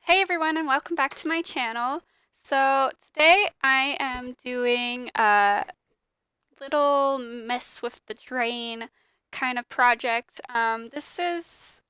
Hey everyone, and welcome back to my channel. So today I am doing a little mess with the terrain kind of project. This is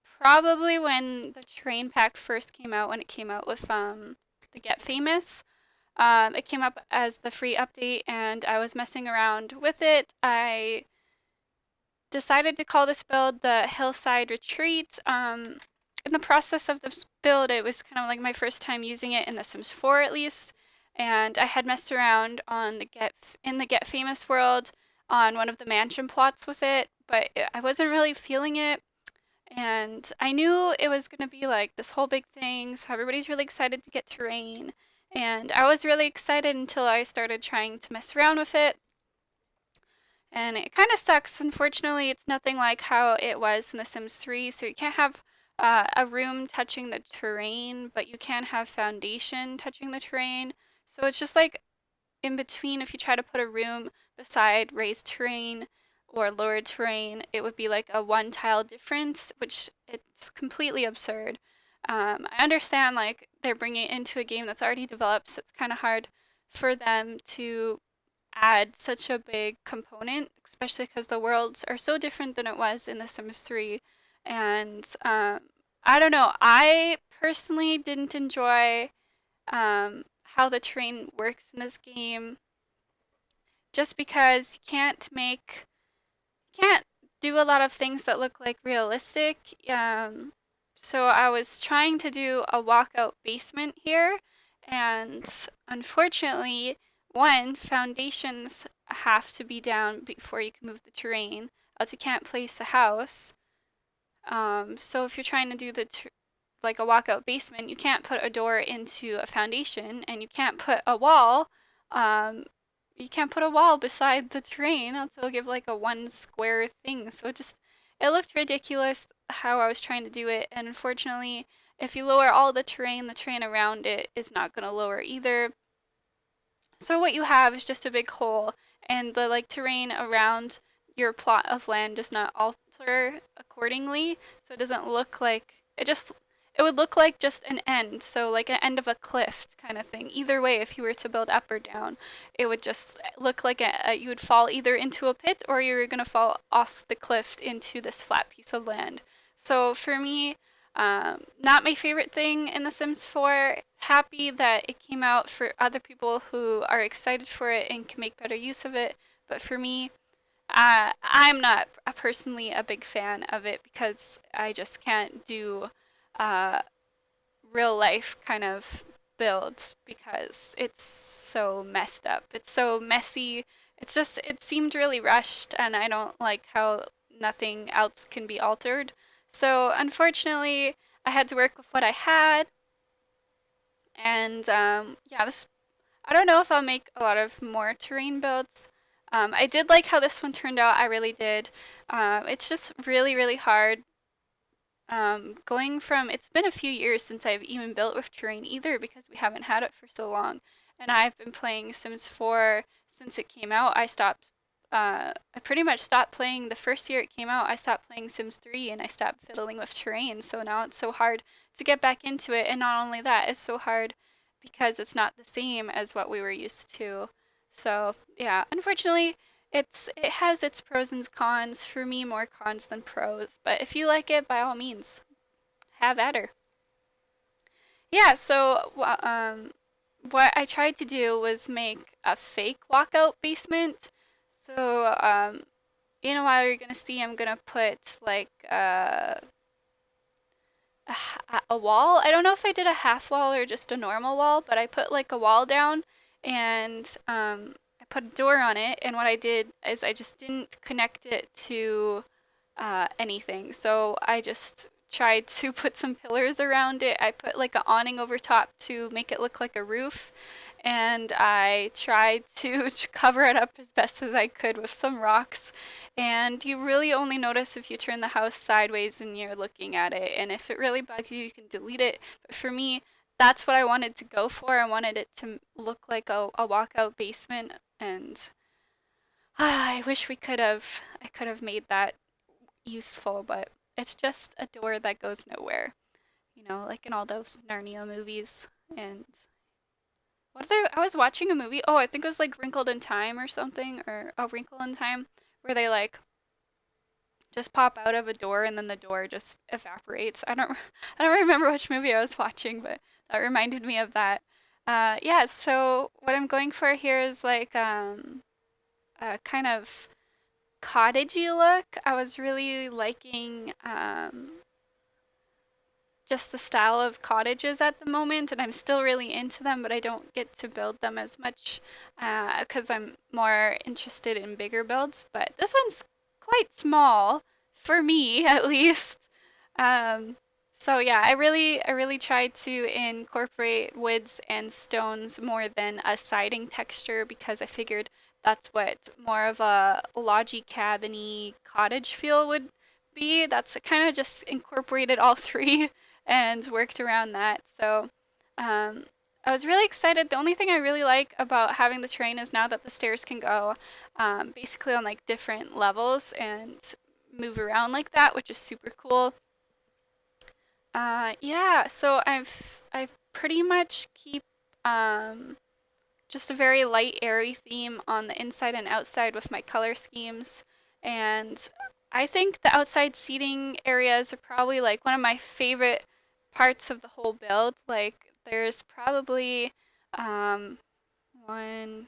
probably when the terrain pack first came out, when it came out with the Get Famous. It came up as the free update and I was messing around with it. I decided to call this build the Hillside Retreat. In the process of this build, it was kind of like my first time using it in The Sims 4 at least, and I had messed around on the Get Famous world on one of the mansion plots with it, but I wasn't really feeling it, and I knew it was going to be like this whole big thing, so everybody's really excited to get terrain, and I was really excited until I started trying to mess around with it. And it kind of sucks. Unfortunately, it's nothing like how it was in The Sims 3. So you can't have a room touching the terrain, but you can have foundation touching the terrain. So it's just like in between. If you try to put a room beside raised terrain or lowered terrain, it would be like a one tile difference, which it's completely absurd. I understand like they're bringing it into a game that's already developed, so it's kind of hard for them to add such a big component, especially because the worlds are so different than it was in The Sims 3. And I don't know, I personally didn't enjoy how the terrain works in this game just because you can't do a lot of things that look like realistic. So I was trying to do a walkout basement here, and unfortunately, one, foundations have to be down before you can move the terrain, else you can't place a house. So if you're trying to do like a walkout basement, you can't put a door into a foundation, and um, you can't put a wall beside the terrain, else it'll give like a one square thing. So it looked ridiculous how I was trying to do it, and unfortunately, if you lower all the terrain around it is not going to lower either. So what you have is just a big hole, and the like terrain around your plot of land does not alter accordingly, so it doesn't look like it would look like just an end, so like an end of a cliff kind of thing. Either way, if you were to build up or down, it would just look like you would fall either into a pit or you were gonna fall off the cliff into this flat piece of land. So for me, not my favorite thing in The Sims 4. Happy that it came out for other people who are excited for it and can make better use of it. But for me, I'm not personally a big fan of it because I just can't do uh, real life kind of builds because it's so messed up. It's so messy. It seemed really rushed, and I don't like how nothing else can be altered. So unfortunately, I had to work with what I had, and yeah, this I don't know if I'll make a lot of more terrain builds. I did like how this one turned out. I really did. It's just really, really hard. It's been a few years since I've even built with terrain either because we haven't had it for so long. And I've been playing Sims 4 since it came out. I pretty much stopped playing the first year it came out. I stopped playing Sims 3 and I stopped fiddling with terrain. So now it's so hard to get back into it. And not only that, it's so hard because it's not the same as what we were used to. So yeah, unfortunately, it has its pros and cons. For me, more cons than pros. But if you like it, by all means, have at her. Yeah. So what I tried to do was make a fake walkout basement. So you know, while you're gonna see, I'm gonna put like a wall. I don't know if I did a half wall or just a normal wall, but I put like a wall down and I put a door on it. And what I did is I just didn't connect it to anything. So I just tried to put some pillars around it. I put like an awning over top to make it look like a roof. And I tried to cover it up as best as I could with some rocks. And you really only notice if you turn the house sideways and you're looking at it. And if it really bugs you, you can delete it. But for me, that's what I wanted to go for. I wanted it to look like a walkout basement. And I wish I could have made that useful, but it's just a door that goes nowhere. like in all those Narnia movies. And what other, I was watching a movie, oh, I think it was like Wrinkled in Time or something, or A Wrinkle in Time, where they like just pop out of a door and then the door just evaporates. I don't remember which movie I was watching, but that reminded me of that. Yeah, so what I'm going for here is like a kind of cottagey look. I was really liking just the style of cottages at the moment, and I'm still really into them, but I don't get to build them as much because I'm more interested in bigger builds. But this one's quite small for me, at least. Um, so yeah, I really tried to incorporate woods and stones more than a siding texture because I figured that's what more of a lodgy cabiny cottage feel would be. That's kind of just incorporated all three and worked around that. So um, I was really excited. The only thing I really like about having the terrain is now that the stairs can go basically on like different levels and move around like that, which is super cool. Yeah, so I've pretty much keep um, just a very light, airy theme on the inside and outside with my color schemes. And I think the outside seating areas are probably like one of my favorite parts of the whole build. Like, there's probably um, one,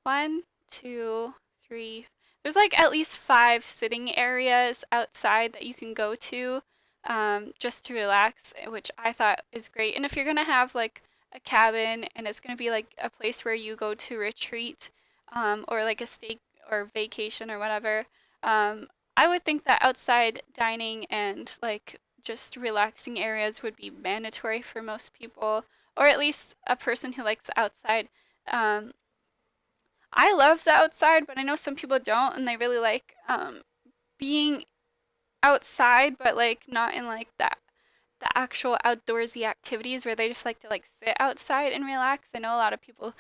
one, two, three. There's like at least five sitting areas outside that you can go to just to relax, which I thought is great. And if you're gonna have like a cabin and it's gonna be like a place where you go to retreat or like a stay or vacation or whatever, um, I would think that outside dining and like just relaxing areas would be mandatory for most people, or at least a person who likes outside. Um, I love the outside, but I know some people don't, and they really like being outside, but like not in like that the actual outdoorsy activities where they just like to like sit outside and relax. I know a lot of people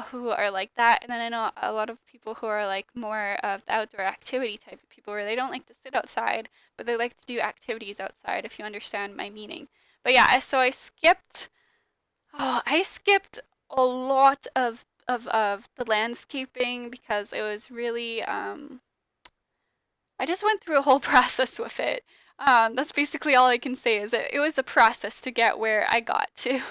who are like that, and then I know a lot of people who are like more of the outdoor activity type of people where they don't like to sit outside, but they like to do activities outside, if you understand my meaning. But yeah, so I skipped a lot of the landscaping because it was really I just went through a whole process with it. That's basically all I can say is it was a process to get where I got to. It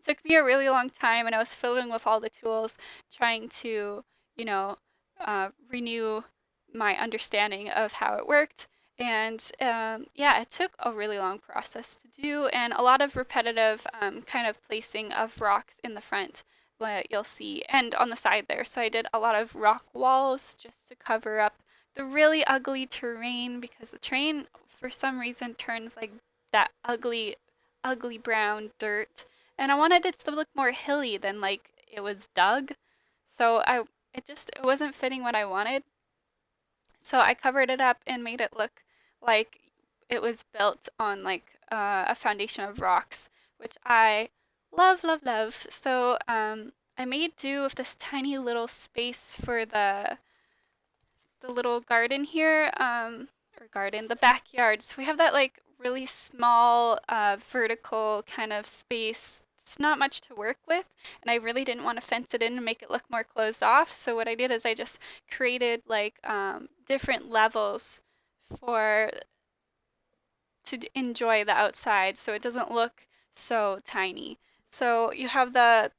took me a really long time, and I was fiddling with all the tools, trying to, you know, renew my understanding of how it worked. And yeah, it took a really long process to do, and a lot of repetitive kind of placing of rocks in the front, what you'll see, and on the side there. So I did a lot of rock walls just to cover up the really ugly terrain because the terrain, for some reason, turns like that ugly brown dirt. And I wanted it to look more hilly than like it was dug. So it wasn't fitting what I wanted. So I covered it up and made it look like it was built on like a foundation of rocks, which I love, love, love. So I made do with this tiny little space for the little garden here, or garden, the backyard. So we have that like really small vertical kind of space. It's not much to work with, and I really didn't want to fence it in and make it look more closed off. So what I did is I just created like different levels for enjoy the outside, so it doesn't look so tiny. So you have the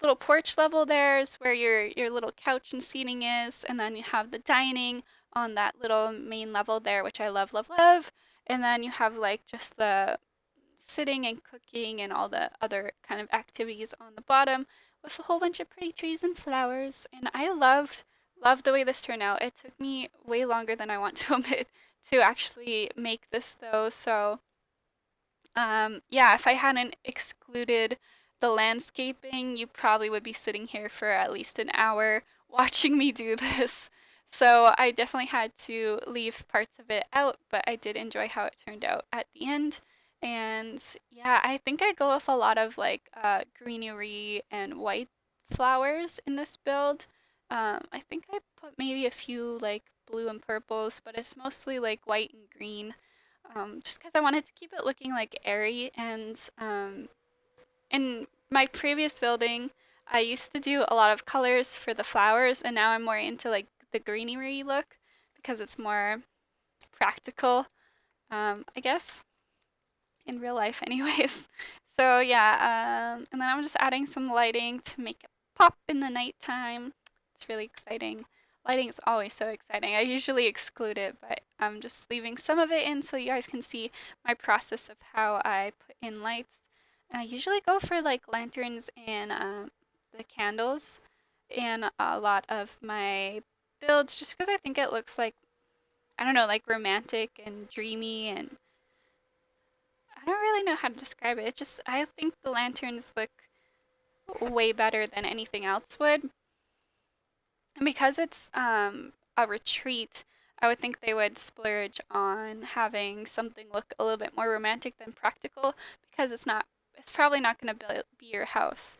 little porch level there is where your little couch and seating is, and then you have the dining on that little main level there, which I love, love, love. And then you have like just the sitting and cooking and all the other kind of activities on the bottom with a whole bunch of pretty trees and flowers. And I loved the way this turned out. It took me way longer than I want to admit to actually make this though. So yeah, if I hadn't excluded the landscaping, you probably would be sitting here for at least an hour watching me do this. So I definitely had to leave parts of it out, but I did enjoy how it turned out at the end. And yeah, I think I go with a lot of like greenery and white flowers in this build. I think I put maybe a few like blue and purples, but it's mostly like white and green. just because I wanted to keep it looking like airy. And in my previous building, I used to do a lot of colors for the flowers, and now I'm more into like the greenery look because it's more practical, I guess, in real life, anyways. So yeah, and then I'm just adding some lighting to make it pop in the nighttime. It's really exciting. Lighting is always so exciting. I usually exclude it, but I'm just leaving some of it in so you guys can see my process of how I put in lights. And I usually go for like lanterns and the candles in a lot of my builds just because I think it looks like, I don't know, like romantic and dreamy, and I don't really know how to describe it. It's just, I think the lanterns look way better than anything else would. And because it's a retreat, I would think they would splurge on having something look a little bit more romantic than practical because it's probably not going to be your house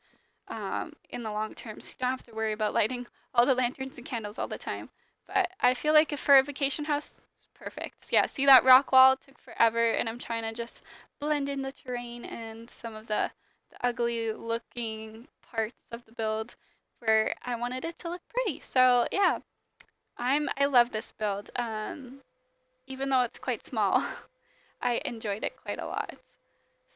in the long term. So you don't have to worry about lighting all the lanterns and candles all the time. But I feel like if for a vacation house, it's perfect. Yeah, see that rock wall? It took forever, and I'm trying to just blend in the terrain and some of the ugly looking parts of the build where I wanted it to look pretty. So yeah, I love this build. Even though it's quite small, I enjoyed it quite a lot.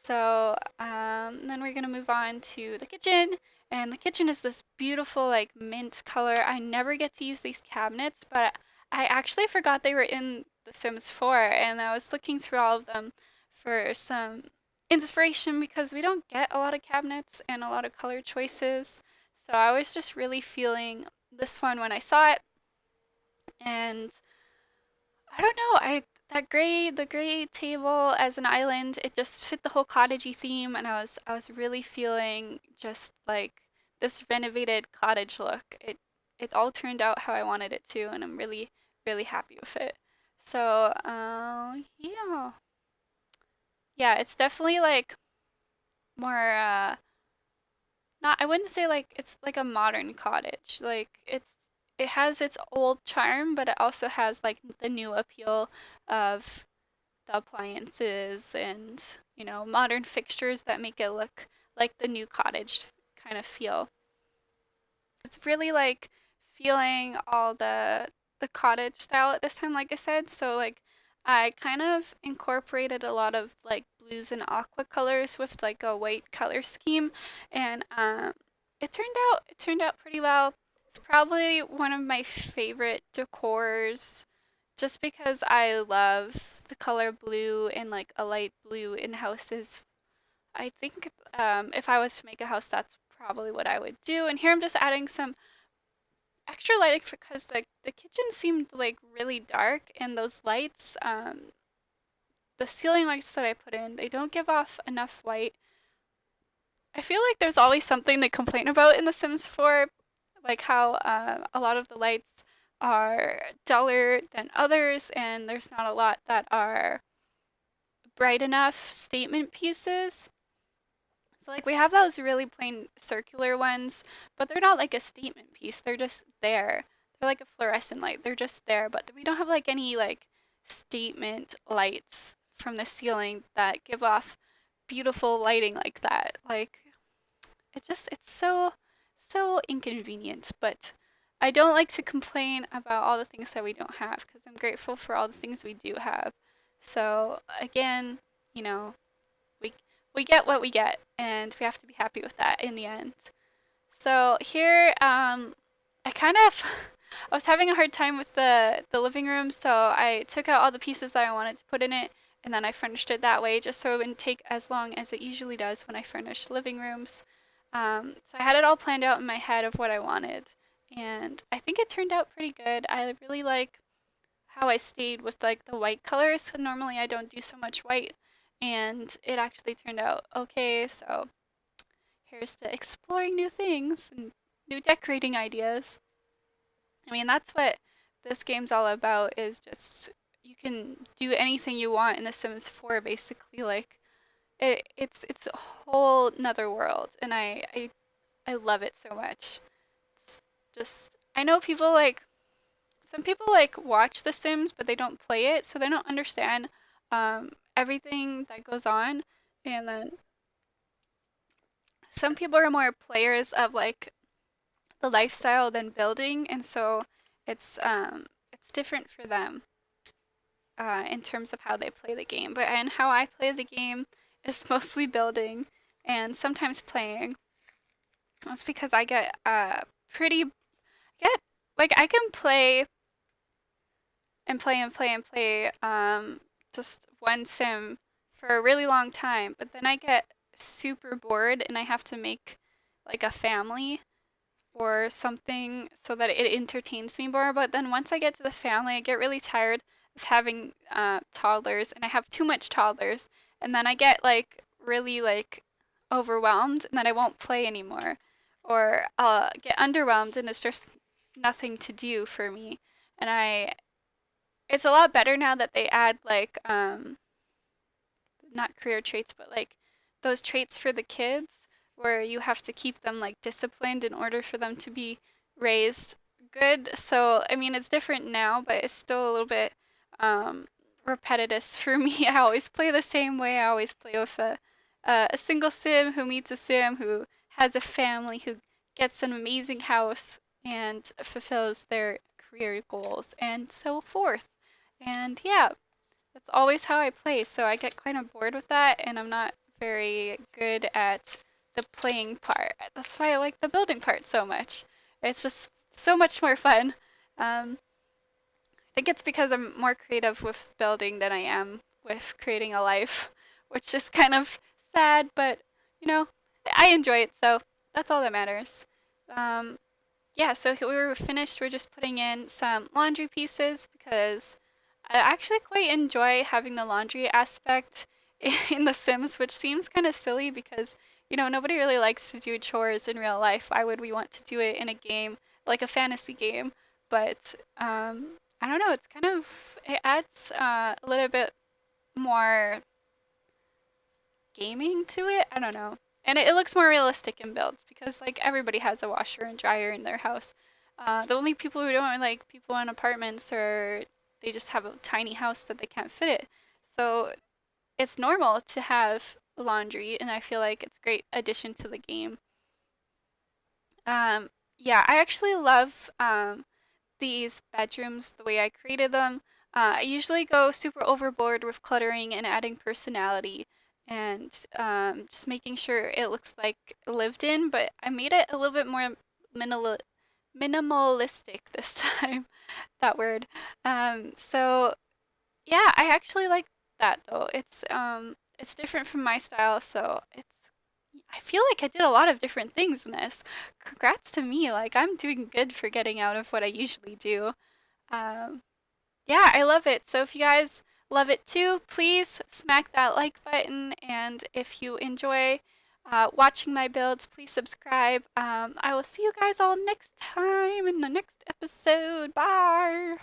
So then we're gonna move on to the kitchen, and the kitchen is this beautiful like mint color. I never get to use these cabinets, but I actually forgot they were in The Sims 4, and I was looking through all of them for some inspiration because we don't get a lot of cabinets and a lot of color choices. So I was just really feeling this one when I saw it, and I don't know. The gray table as an island, it just fit the whole cottagey theme, and I was really feeling just like this renovated cottage look. It all turned out how I wanted it to, and I'm really happy with it. So, yeah. Yeah, it's definitely like more not, I wouldn't say like it's like a modern cottage. Like it has its old charm, but it also has like the new appeal of the appliances and, modern fixtures that make it look like the new cottage kind of feel. It's really like feeling all the cottage style at this time, like I said. So like I kind of incorporated a lot of like blues and aqua colors with like a white color scheme, and it turned out pretty well. It's probably one of my favorite decors just because I love the color blue and like a light blue in houses. I think if I was to make a house, that's probably what I would do. And here I'm just adding some extra lighting because the kitchen seemed like really dark, and those lights, the ceiling lights that I put in, they don't give off enough light. I feel like there's always something to complain about in The Sims 4, like how a lot of the lights are duller than others, and there's not a lot that are bright enough statement pieces. So like we have those really plain circular ones, but they're not like a statement piece. They're just there. They're like a fluorescent light. They're just there, but we don't have like any like statement lights from the ceiling that give off beautiful lighting like that. Like it's so inconvenient, but I don't like to complain about all the things that we don't have because I'm grateful for all the things we do have. So again, you know, we we get what we get, and we have to be happy with that in the end. So here, I kind of I was having a hard time with the living room, so I took out all the pieces that I wanted to put in it, and then I furnished it that way, just so it wouldn't take as long as it usually does when I furnish living rooms. So I had it all planned out in my head of what I wanted, and I think it turned out pretty good. I really like how I stayed with like the white colors. Normally I don't do so much white, and it actually turned out okay. So here's to exploring new things and new decorating ideas. I mean, that's what this game's all about, is just you can do anything you want in The Sims 4 basically. Like it's a whole nother world, and I love it so much. It's just, I know people like some people like watch The Sims but they don't play it, so they don't understand everything that goes on. And then some people are more players of like the lifestyle than building, and so it's different for them in terms of how they play the game. But and how I play the game is mostly building and sometimes playing. That's because I get pretty get like I can play and play and play and play just one sim for a really long time, but then I get super bored and I have to make like a family or something so that it entertains me more. But then once I get to the family, I get really tired of having toddlers, and I have too much toddlers, and then I get like really like overwhelmed, and then I won't play anymore, or I'll get underwhelmed, and it's just nothing to do for me. And I, it's a lot better now that they add like not career traits, but like those traits for the kids where you have to keep them like disciplined in order for them to be raised good. So, I mean, it's different now, but it's still a little bit um, repetitive for me. I always play the same way. I always play with a single sim who meets a sim who has a family, who gets an amazing house and fulfills their career goals and so forth. And yeah, that's always how I play, so I get kind of bored with that, and I'm not very good at the playing part. That's why I like the building part so much. It's just so much more fun. I think it's because I'm more creative with building than I am with creating a life, which is kind of sad, but you know, I enjoy it, so that's all that matters. Um, yeah, so we were finished. We're just putting in some laundry pieces because I actually quite enjoy having the laundry aspect in The Sims, which seems kind of silly because, nobody really likes to do chores in real life. Why would we want to do it in a game, like a fantasy game? But I don't know, it adds a little bit more gaming to it. I don't know. And it looks more realistic in builds because like everybody has a washer and dryer in their house. The only people who don't are like people in apartments or they just have a tiny house that they can't fit it. So it's normal to have laundry, and I feel like it's a great addition to the game. Yeah, I actually love these bedrooms the way I created them. I usually go super overboard with cluttering and adding personality and just making sure it looks like lived in, but I made it a little bit more minimal minimalistic this time. That word. So yeah, I actually like that though. It's different from my style, so I feel like I did a lot of different things in this. Congrats to me. Like I'm doing good for getting out of what I usually do. Um, yeah, I love it. So if you guys love it too, please smack that like button. And if you enjoy watching my builds, please subscribe. I will see you guys all next time in the next episode. Bye.